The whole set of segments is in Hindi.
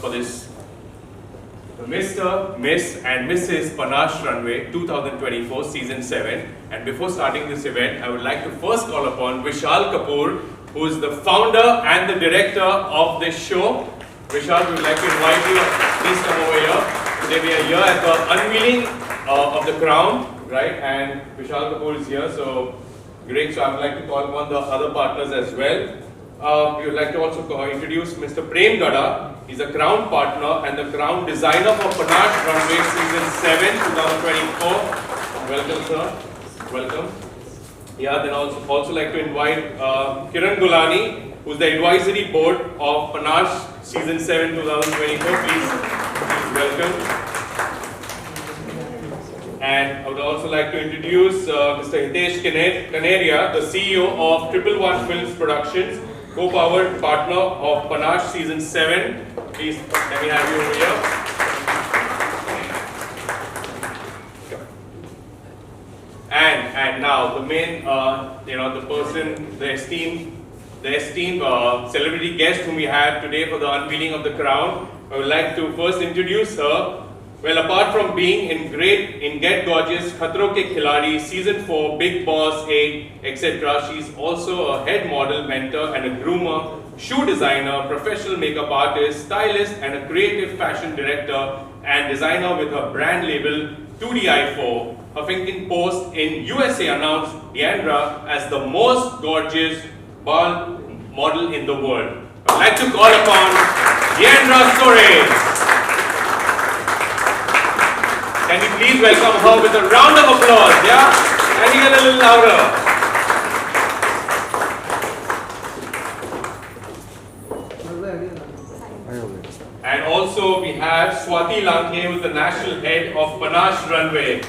for this Mr., Miss and Mrs. Panache Runway 2024 Season 7. And before starting this event, I would like to first call upon Vishal Kapoor, who is the founder and the director of this show. Vishal, we would like to invite you, please come over here. Today we are here at the unveiling of the crown, right? And Vishal Kapoor is here, so great. So I would like to call upon the other partners as well. We would like to also introduce Mr. Prem Gada. He's a crown partner and the crown designer for Panache Runway Season 7 2024. Welcome, sir. Welcome. Yeah, then also like to invite Kiran Gulani, who's the advisory board of Panache Season 7 2024. Please welcome. And I would also like to introduce Mr. Hitesh Kanaria, the CEO of 111 Films Productions, co-powered partner of Panache Season 7. Please, let me have you over here. And now the main, the person, the esteemed celebrity guest whom we have today for the unveiling of the crown. I would like to first introduce her. Well, apart from being in Get Gorgeous, Khatron Ke Khiladi, Season 4, Big Boss 8, etc., she's also a head model, mentor and a groomer, shoe designer, professional makeup artist, stylist and a creative fashion director and designer with her brand label 2DI4. Huffington Post in USA announced Deandra as the most gorgeous bald model in the world. I'd like to call upon Deandra Torres. Can you please welcome her with a round of applause? Yeah? Can you get a little louder? And also we have Swati Lanke, who is the national head of Panache Runway.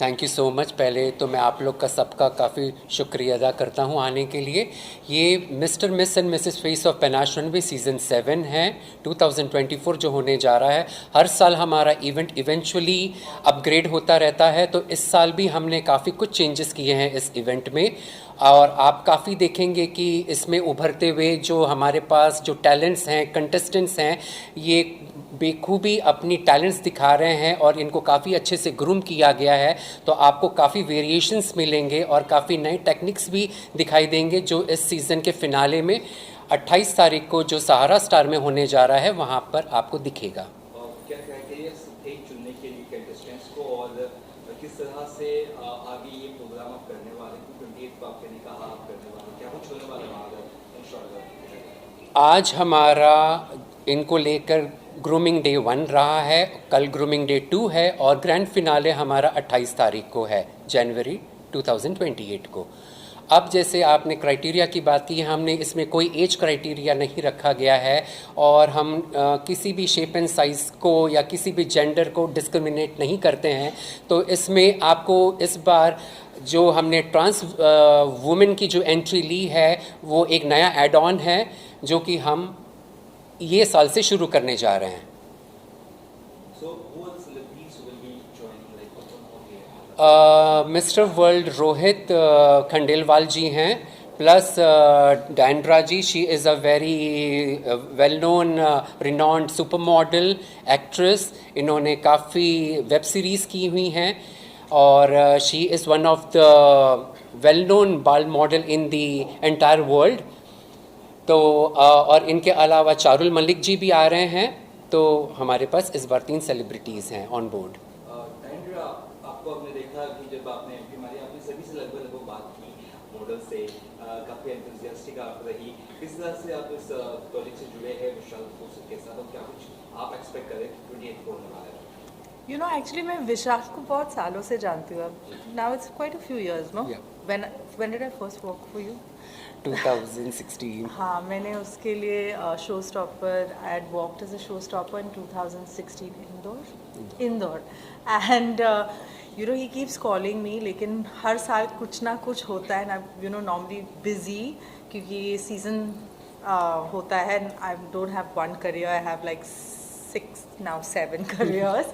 Thank you so much. पहले तो मैं आप लोग का सबका काफ़ी शुक्रिया अदा करता हूँ आने के लिए। ये Mr miss and Mrs face of Panache runway season 7 है 2024 जो होने जा रहा है। हर साल हमारा इवेंट इवेंचुअली अपग्रेड होता रहता है, तो इस साल भी हमने काफ़ी कुछ चेंजेस किए हैं इस इवेंट में। और आप काफ़ी देखेंगे कि इसमें उभरते हुए जो हमारे पास जो टैलेंट्स हैं, कंटेस्टेंट्स हैं, ये बेखूबी अपनी टैलेंट्स दिखा रहे हैं और इनको काफ़ी अच्छे से ग्रूम किया गया है। तो आपको काफ़ी वेरिएशंस मिलेंगे और काफ़ी नए टेक्निक्स भी दिखाई देंगे जो इस सीज़न के फिनाले में 28 तारीख को जो सहारा स्टार में होने जा रहा है वहाँ पर आपको दिखेगा। क्या क्राइटेरिया थे चुनने के लिए कंटेस्टेंट्स को और किस तरह से आगे ये प्रोग्राम आप करने वाले हैं? 28 को आपने कहा आप करने वाले, क्या कुछ होने वाला है वहाँ पर इंशाल्लाह? आज हमारा इनको लेकर ग्रूमिंग डे 1 रहा है, कल ग्रूमिंग डे 2 है और ग्रैंड फिनाले हमारा 28 तारीख को है, जनवरी 2028 को। अब जैसे आपने क्राइटेरिया की बात की, हमने इसमें कोई एज क्राइटेरिया नहीं रखा गया है और हम किसी भी शेप एंड साइज़ को या किसी भी जेंडर को डिस्क्रिमिनेट नहीं करते हैं। तो इसमें आपको इस बार जो हमने ट्रांस वुमेन की जो एंट्री ली है वो एक नया एड ऑन है जो कि हम ये साल से शुरू करने जा रहे हैं। मिस्टर वर्ल्ड रोहित खंडेलवाल जी हैं, plus Diandra ji, she is a very well known renowned super model actress. इन्होंने काफ़ी वेब सीरीज़ की हुई हैं और she is one of the well known bald model in the entire world. तो और इनके अलावा चारुल मलिक जी भी आ रहे हैं। तो हमारे पास इस बार 3 सेलिब्रिटीज़ हैं ऑन बोर्ड। आपको हमने देखा कि जब आपने आपने सभी से लगभग बात की, मॉडल से काफ़ी एंथुसियास्टिक आप रही, किस तरह से आप इस प्रोजेक्ट से जुड़े हैं विशाल कपूर के साथ, और क्या कुछ आप एक्सपेक्ट करें कि 28 को होने वाला है? You know, actually मैं विशाल को बहुत सालों से जानती हूँ अब. Now it's quite a few years, no? Yeah. When did I first work for you? 2016. हाँ, मैंने उसके लिए show stopper, I had worked as a show stopper in 2016 Indore and you know he keeps calling me, लेकिन हर साल कुछ ना कुछ होता है ना, you know, normally busy क्योंकि ये सीज़न होता है and I don't have one career, I have like 6 now 7 careers.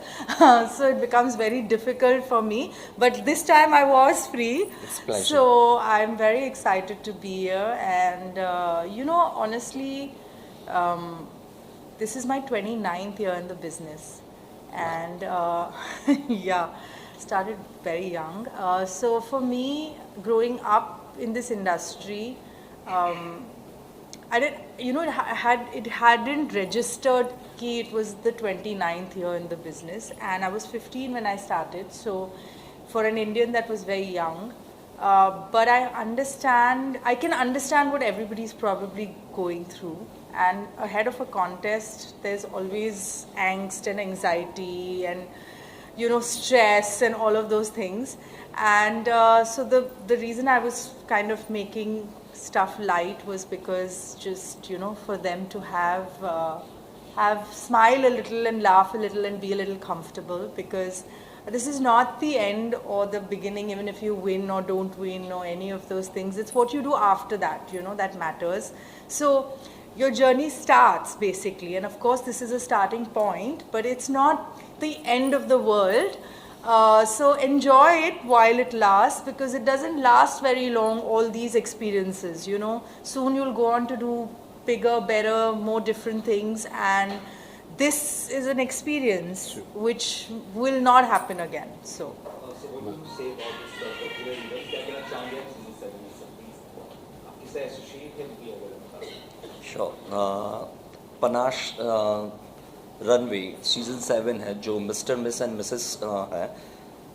So it becomes very difficult for me, but this time I was free. It's a pleasure. So I'm very excited to be here and you know, honestly this is my 29th year in the business and yeah, started very young. So for me, growing up in this industry, I did, you know, it hadn't registered कि it was the 29th year in the business and I was 15 when I started, so for an Indian that was very young, but I can understand what everybody's probably going through, and ahead of a contest there's always angst and anxiety and, you know, stress and all of those things, and so the reason I was kind of making stuff light was because just, you know, for them to have smile a little and laugh a little and be a little comfortable, because this is not the end or the beginning, even if you win or don't win or any of those things. It's what you do after that, you know, that matters. So your journey starts basically, and of course this is a starting point, but it's not the end of the world. So enjoy it while it lasts, because it doesn't last very long, all these experiences, you know. Soon you'll go on to do bigger, better, more different things, and this is an experience which will not happen again. So what do you say about this particular event? क्या कहना चाहेंगे आप season 7 में सब please? आप किससे associate हैं भी अगर बता? Sure. पनाश रनवे सीज़न 7 है जो मिस्टर मिस एंड मिसेस है,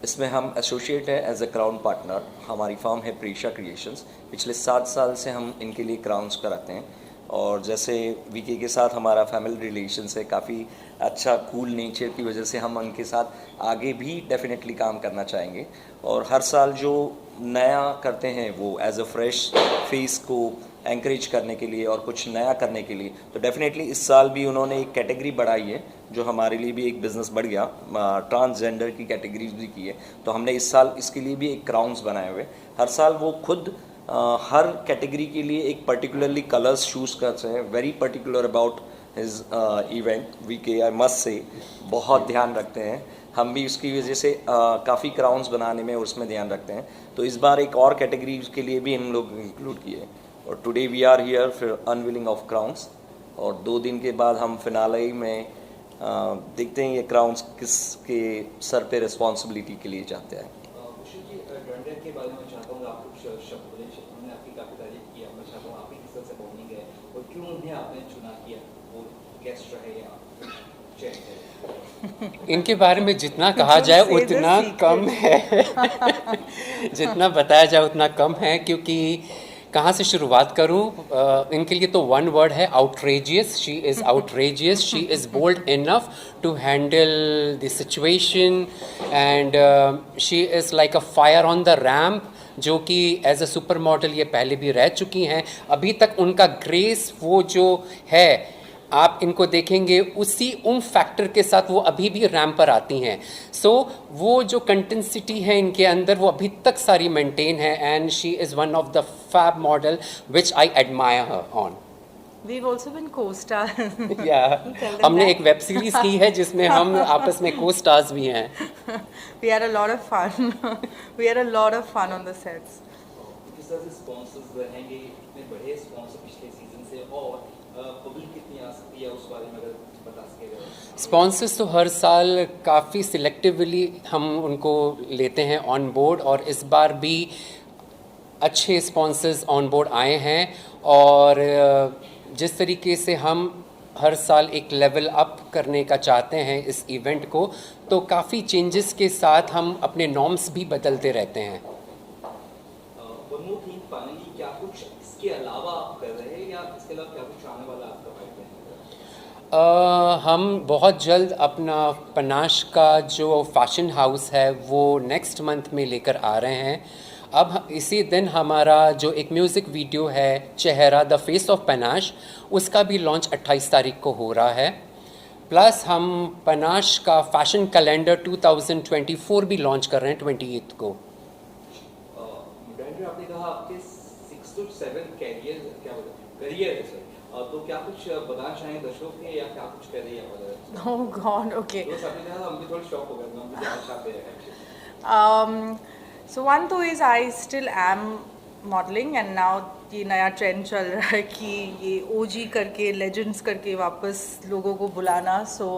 इसमें हम एसोसिएट है एज ए क्राउन पार्टनर। हमारी फर्म है प्रीशा क्रिएशंस। पिछले 7 साल से हम इनके लिए क्राउन्स कराते हैं, और जैसे वीके के साथ हमारा फैमिली रिलेशंस है काफ़ी अच्छा, कूल नेचर की वजह से हम उनके साथ आगे भी डेफिनेटली काम करना चाहेंगे। और हर साल जो नया करते हैं वो एज अ फ्रेश फेस को एंकरेज करने के लिए और कुछ नया करने के लिए, तो डेफिनेटली इस साल भी उन्होंने एक कैटेगरी बढ़ाई है जो हमारे लिए भी एक बिज़नेस बढ़ गया। ट्रांसजेंडर की कैटेगरीज भी की है, तो हमने इस साल इसके लिए भी एक क्राउन्स बनाए हुए। हर साल वो खुद हर कैटेगरी के लिए एक पर्टिकुलरली कलर्स चूज़ करते हैं। Very particular about his event वीके, आई मस्ट से बहुत ध्यान रखते हैं। हम भी उसकी वजह से काफ़ी क्राउन्स बनाने में और उसमें ध्यान रखते हैं। तो इस बार एक और कैटेगरी के लिए भी हम लोग इंक्लूड किए और today we are here for unveiling of crowns. और 2 दिन के बाद हम फिनाले में देखते हैं ये क्राउन्स किसके सर पे रिस्पॉन्सिबिलिटी के लिए जाते हैं। विशु जी, डंडर के बारे में चाहता हूँ आप कुछ शब्द बोलें। उन्होंने आपकी काफ़ी तारीफ की, मैं चाहता हूँ आपकी किस तरह से बॉन्डिंग है और क्यों उन्हें आपने चुना किया, वो गेस्ट रहे या चेक है? इनके बारे में जितना कहा जाए उतना कम है जितना बताया जाए उतना कम है, क्योंकि कहाँ से शुरुआत करूँ? इनके लिए तो वन वर्ड है, outrageous. She is outrageous, she is bold enough to handle the situation and she is like a fire on the ramp, जो कि एज अ सुपर मॉडल ये पहले भी रह चुकी हैं। अभी तक उनका ग्रेस वो जो है, आप इनको देखेंगे उसी फैक्टर के साथ वो अभी भी रैम्प पर आती हैं। सो वो जो कंटेंसिटी है इनके अंदर वो अभी तक सारी मेंटेन है and she is one of the fab model which I admire her on. We've also been co-stars. हमने एक वेब सीरीज की है जिसमें हम आपस में को-स्टार्स भी हैं। We had a lot of fun. We had a lot of fun on the sets. किस तरह से स्पॉन्सर्स रहेंगे, इतने बड़े स्पॉन्सर पिछले सीजन से, और पब्लिक कितनी आ सकती है उस बारे में अगर बता सकेगा? स्पॉन्सर्स तो हर साल काफ़ी सिलेक्टिवली हम उनको लेते हैं ऑन बोर्ड, और इस बार भी अच्छे स्पॉन्सर्स ऑन बोर्ड आए हैं। और जिस तरीके से हम हर साल एक लेवल अप करने का चाहते हैं इस इवेंट को, तो काफ़ी चेंजेस के साथ हम अपने नॉर्म्स भी बदलते रहते हैं। वन मोर थिंग फाइनली, क्या कुछ इसके अलावा आप कर रहे हैं या इसके अलावा क्या कुछ आने वाला आपका पाइपलाइन है? हम बहुत जल्द अपना पनाश का जो फैशन हाउस है वो नेक्स्ट मंथ में लेकर आ रहे हैं। अब इसी दिन हमारा जो एक म्यूज़िक वीडियो है चेहरा द फेस ऑफ पनाश, उसका भी लॉन्च 28 तारीख को हो रहा है। प्लस हम पनाश का फैशन कैलेंडर 2024 भी लॉन्च कर रहे हैं 28 को। आपने कहा आपके 6 to 7 करियर है सर, तो क्या कुछ बताना चाहेंगे दर्शकों के, या क्या कुछ कर रही है? Oh God, okay. तो आपने कहा हम भी थोड़े शॉक हो गए, हम भी जानना चाहते हैं। So one तो is I still am modeling, and now ये नया ट्रेंड चल रहा है कि ये OG करके, legends करके वापस लोगों को बुलाना। So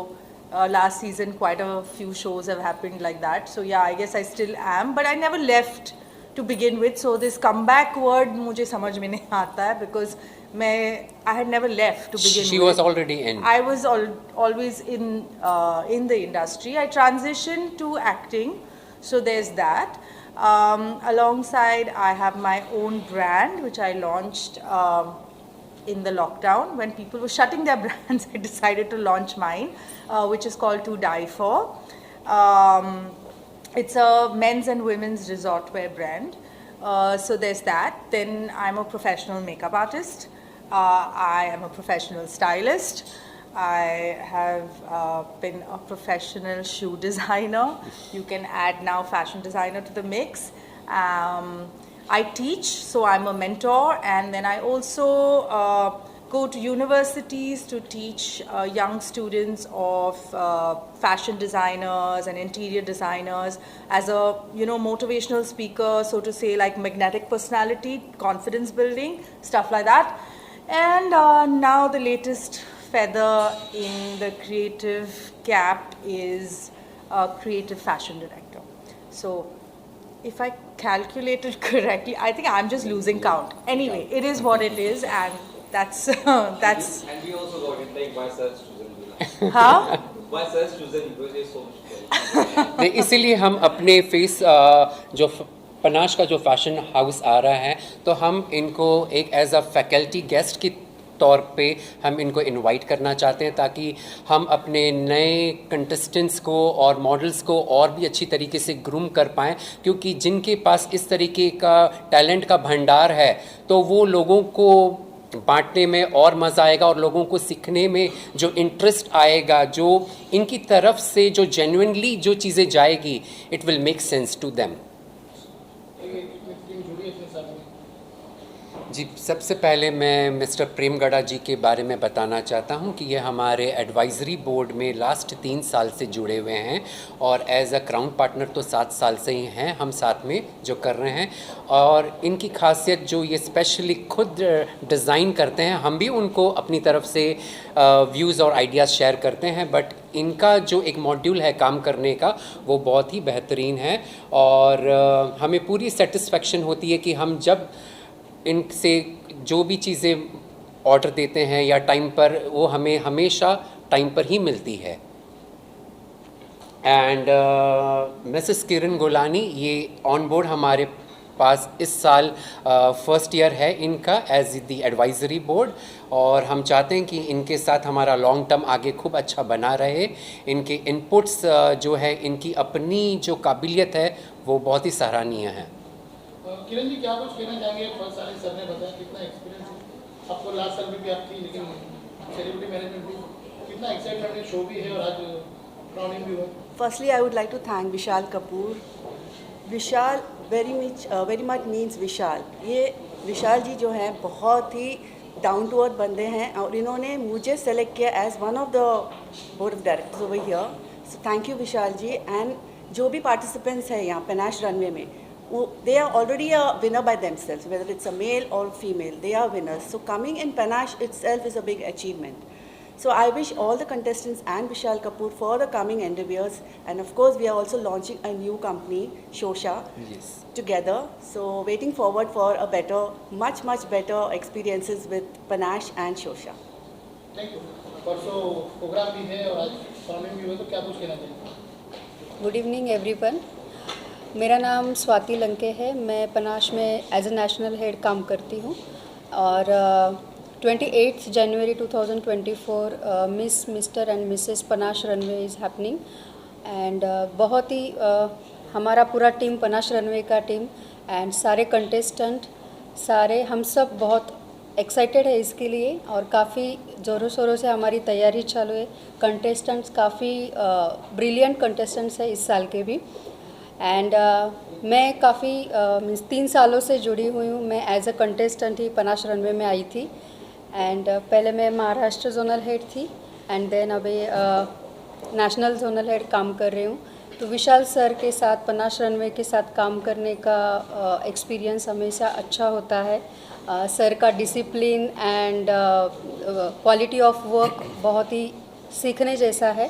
last season quite a few shows have happened like that. So yeah, I guess I still am, but I never left to begin with. So this comeback word मुझे समझ में नहीं आता है, because I had never left to begin with. She was already in. I was always in the industry. I transitioned to acting, so there's that. Alongside, I have my own brand which I launched in the lockdown. When people were shutting their brands, I decided to launch mine, which is called To Die For. It's a men's and women's resort wear brand. So there's that. Then I'm a professional makeup artist. I am a professional stylist. I have been a professional shoe designer. You can add now fashion designer to the mix. I teach, so I'm a mentor, and then I also go to universities to teach young students of fashion designers and interior designers as a motivational speaker, so to say, like magnetic personality, confidence building, stuff like that. And now the latest feather in the creative cap is a creative fashion director. So if I calculated correctly, I think I'm just losing count. Anyway, it is what it is, and that's that's. And we also got it, like, why search chosen? Huh? Why search chosen? Because there's so much. नहीं, इसीलिए हम अपने फेस जो पनाश का जो फैशन हाउस आ रहा है, तो हम इनको एक एज अ फैकल्टी गेस्ट की तौर पे हम इनको इनवाइट करना चाहते हैं, ताकि हम अपने नए कंटेस्टेंट्स को और मॉडल्स को और भी अच्छी तरीके से ग्रूम कर पाएँ, क्योंकि जिनके पास इस तरीके का टैलेंट का भंडार है तो वो लोगों को बांटने में और मज़ा आएगा, और लोगों को सीखने में जो इंटरेस्ट आएगा, जो इनकी तरफ से जो जेन्युइनली जो चीज़ें जाएगी, it will make sense to them. जी, सबसे पहले मैं मिस्टर प्रेमगढ़ा जी के बारे में बताना चाहता हूं कि ये हमारे एडवाइज़री बोर्ड में लास्ट 3 साल से जुड़े हुए हैं और एज अ क्राउन पार्टनर तो 7 साल से ही हैं हम साथ में जो कर रहे हैं। और इनकी खासियत जो ये स्पेशली खुद डिज़ाइन करते हैं, हम भी उनको अपनी तरफ से व्यूज़ और आइडियाज़ शेयर करते हैं, बट इनका जो एक मॉड्यूल है काम करने का वो बहुत ही बेहतरीन है। और हमें पूरी सेटिस्फेक्शन होती है कि हम जब इनसे जो भी चीज़ें ऑर्डर देते हैं या टाइम पर, वो हमें हमेशा टाइम पर ही मिलती है। एंड मिसेस किरण गोलानी ये ऑन बोर्ड हमारे पास इस साल फर्स्ट ईयर है इनका एज द एडवाइज़री बोर्ड, और हम चाहते हैं कि इनके साथ हमारा लॉन्ग टर्म आगे खूब अच्छा बना रहे। इनके इनपुट्स जो है, इनकी अपनी जो काबिलियत है वो बहुत ही सराहनीय है। किरण जी, क्या कुछ कहना चाहेंगे? फर्स्ट साल सर ने बताया कितना एक्सपीरियंस है आपको, लास्ट साल भी आप थी लेकिन सेलिब्रिटी मैनेजमेंट भी, कितना एक्साइटमेंट शो भी है और आज क्राउनिंग भी हुआ। Firstly, I would like to thank Vishal Kapoor. Vishal very much means Vishal. ये विशाल जी जो हैं बहुत ही डाउन टू अर्थ बंदे हैं और इन्होंने मुझे सेलेक्ट किया as one of the board of directors over here. So thank you Vishal ji. And जो भी पार्टिसिपेंट्स हैं यहाँ पेनाश रनवे में, they are already a winner by themselves, whether it's a male or female, they are winners. So coming in Panache itself is a big achievement. So I wish all the contestants and Vishal Kapoor for the coming endeavors, and of course we are also launching a new company, Shosha, Yes. together. So waiting forward for a better, much better experiences with Panache and Shosha. Thank you. परसों प्रोग्राम भी है और आज क्राउनिंग भी हुआ, तो क्या कुछ कहना चाहिए? Good evening everyone. मेरा नाम स्वाति लंके है। मैं पनाश में एज ए नेशनल हेड काम करती हूँ और 28 जनवरी 2024 miss Mr and Mrs Panache runway is happening. And बहुत ही हमारा पूरा टीम, पनाश रनवे का टीम एंड सारे कंटेस्टेंट, सारे हम सब बहुत एक्साइटेड है इसके लिए और काफ़ी ज़ोरों शोरों से हमारी तैयारी चालू है। कंटेस्टेंट्स काफ़ी ब्रिलियंट कंटेस्टेंट्स है इस साल के भी। एंड मैं काफ़ी 3 सालों से जुड़ी हुई हूँ। मैं एज अ कंटेस्टेंट ही पनाश रनवे में आई थी एंड पहले मैं महाराष्ट्र जोनल हेड थी एंड देन अभी नेशनल जोनल हेड काम कर रही हूँ। तो विशाल सर के साथ, पनाश रनवे के साथ काम करने का एक्सपीरियंस हमेशा अच्छा होता है। सर का discipline and quality of work बहुत ही सीखने जैसा है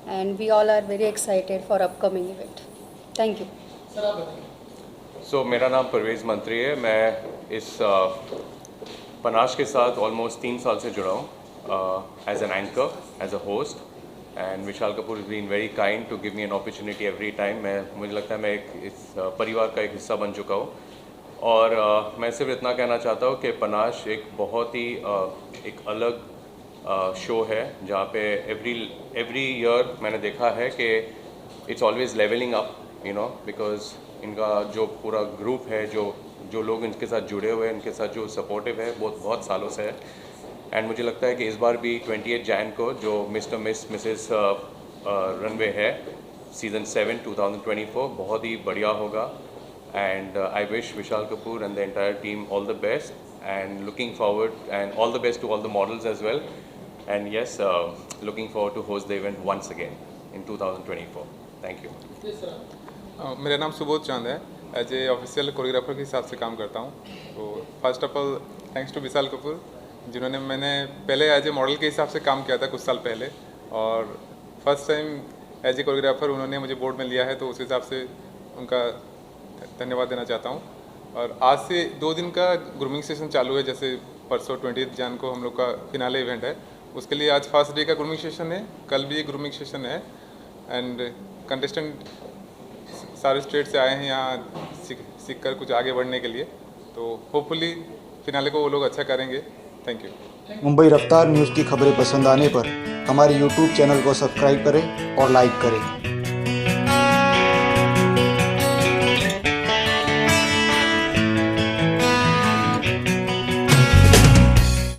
and we all are very excited for upcoming event. Thank you. Sir आप बताइए। सो मेरा नाम परवेज़ मंत्री है। मैं इस पनाश के साथ ऑलमोस्ट 3 साल से जुड़ा हूँ as an anchor, as a host, and Vishal Kapoor is been very kind to give me an opportunity every time. मुझे लगता है मैं इस परिवार का एक हिस्सा बन चुका हूँ और मैं सिर्फ इतना कहना चाहता हूँ कि पनाश एक बहुत ही एक अलग शो है जहाँ पे एवरी ईयर मैंने देखा है कि it's always levelling up, you know, because इनका जो पूरा ग्रुप है, जो लोग इनके साथ जुड़े हुए हैं, इनके साथ जो सपोर्टिव है, बहुत सालों से है। एंड मुझे लगता है कि इस बार भी 28 जैन को जो मिस्टर मिसेस रनवे है सीज़न 7 2024 बहुत ही बढ़िया होगा। And I wish Vishal Kapoor and the entire team all the best and looking forward and all the best to all the models as well. And yes, looking forward to host the event once again in 2024। Thank you. मेरा नाम सुबोध चांद है। एज ए ऑफिशियल कोरियोग्राफर के हिसाब से काम करता हूँ। तो first of all thanks to Vishal Kapoor, जिन्होंने, मैंने पहले एज ए मॉडल के हिसाब से काम किया था कुछ साल पहले और first time as a choreographer उन्होंने मुझे बोर्ड में लिया है, तो उस हिसाब से उनका धन्यवाद देना चाहता हूँ। और आज से 2 दिन का ग्रूमिंग सेशन चालू है। जैसे परसों 20 जैन को हम लोग का फिनाले इवेंट है, उसके लिए आज फर्स्ट डे का ग्रूमिंग सेशन है, कल भी एक ग्रूमिंग सेशन है। एंड कंटेस्टेंट सारे स्टेट से आए हैं यहाँ सीख कर कुछ आगे बढ़ने के लिए, तो होपफुली फिनाले को वो लोग अच्छा करेंगे। Thank you. मुंबई रफ्तार न्यूज़ की खबरें पसंद आने पर हमारे YouTube चैनल को सब्सक्राइब करें और लाइक करें।